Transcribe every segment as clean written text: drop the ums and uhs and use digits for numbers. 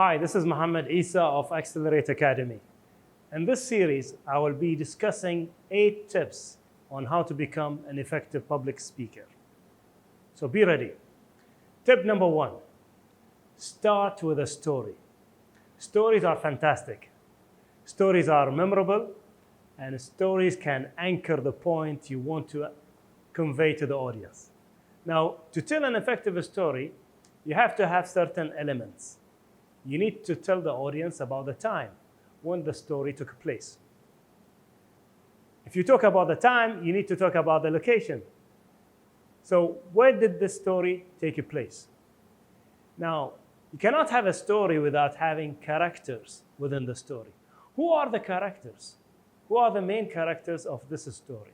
Hi, this is Mohamed Isa of Axelerate Academy. In this series, I will be discussing 8 tips on how to become an effective public speaker. So be ready. Tip number 1, start with a story. Stories are fantastic. Stories are memorable, and stories can anchor the point you want to convey to the audience. Now, to tell an effective story, you have to have certain elements. You need to tell the audience about the time when the story took place. If you talk about the time, you need to talk about the location. So where did the story take place? Now, you cannot have a story without having characters within the story. Who are the characters? Who are the main characters of this story?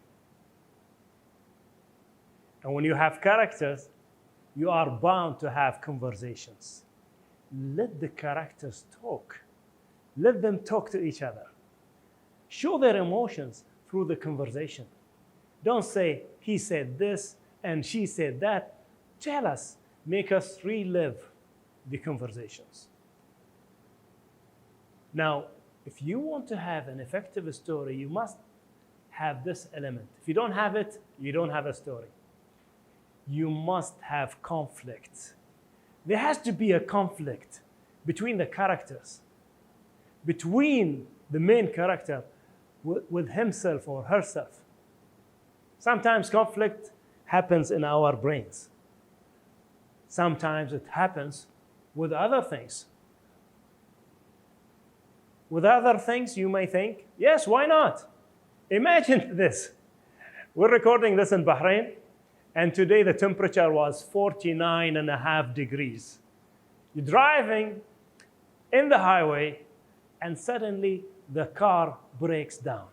And when you have characters, you are bound to have conversations. Let the characters talk. Let them talk to each other. Show their emotions through the conversation. Don't say, he said this and she said that. Tell us, make us relive the conversations. Now, if you want to have an effective story, you must have this element. If you don't have it, you don't have a story. You must have conflict. There has to be a conflict between the characters, between the main character with himself or herself. Sometimes conflict happens in our brains. Sometimes it happens with other things. With other things, you may think, yes, why not? Imagine this. We're recording this in Bahrain, and today the temperature was 49.5 degrees. You're driving in the highway, and suddenly the car breaks down.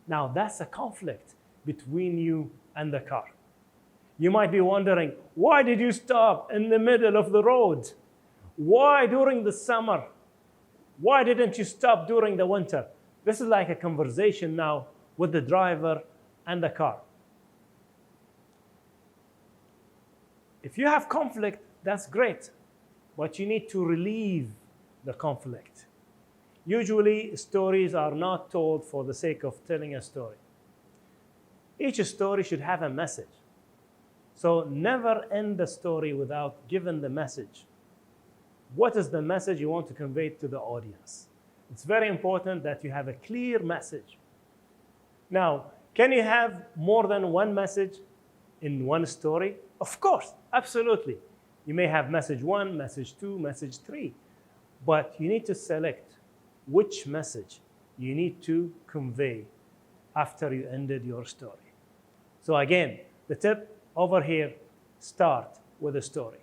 Now, that's a conflict between you and the car. You might be wondering, why did you stop in the middle of the road? Why during the summer? Why didn't you stop during the winter? This is like a conversation now with the driver and the car. If you have conflict, that's great, but you need to relieve the conflict. Usually, stories are not told for the sake of telling a story. Each story should have a message. So never end the story without giving the message. What is the message you want to convey to the audience? It's very important that you have a clear message. Now, can you have more than one message in one story? Of course, absolutely. You may have message 1, message 2, message 3, but you need to select which message you need to convey after you ended your story. So again, the tip over here, start with a story.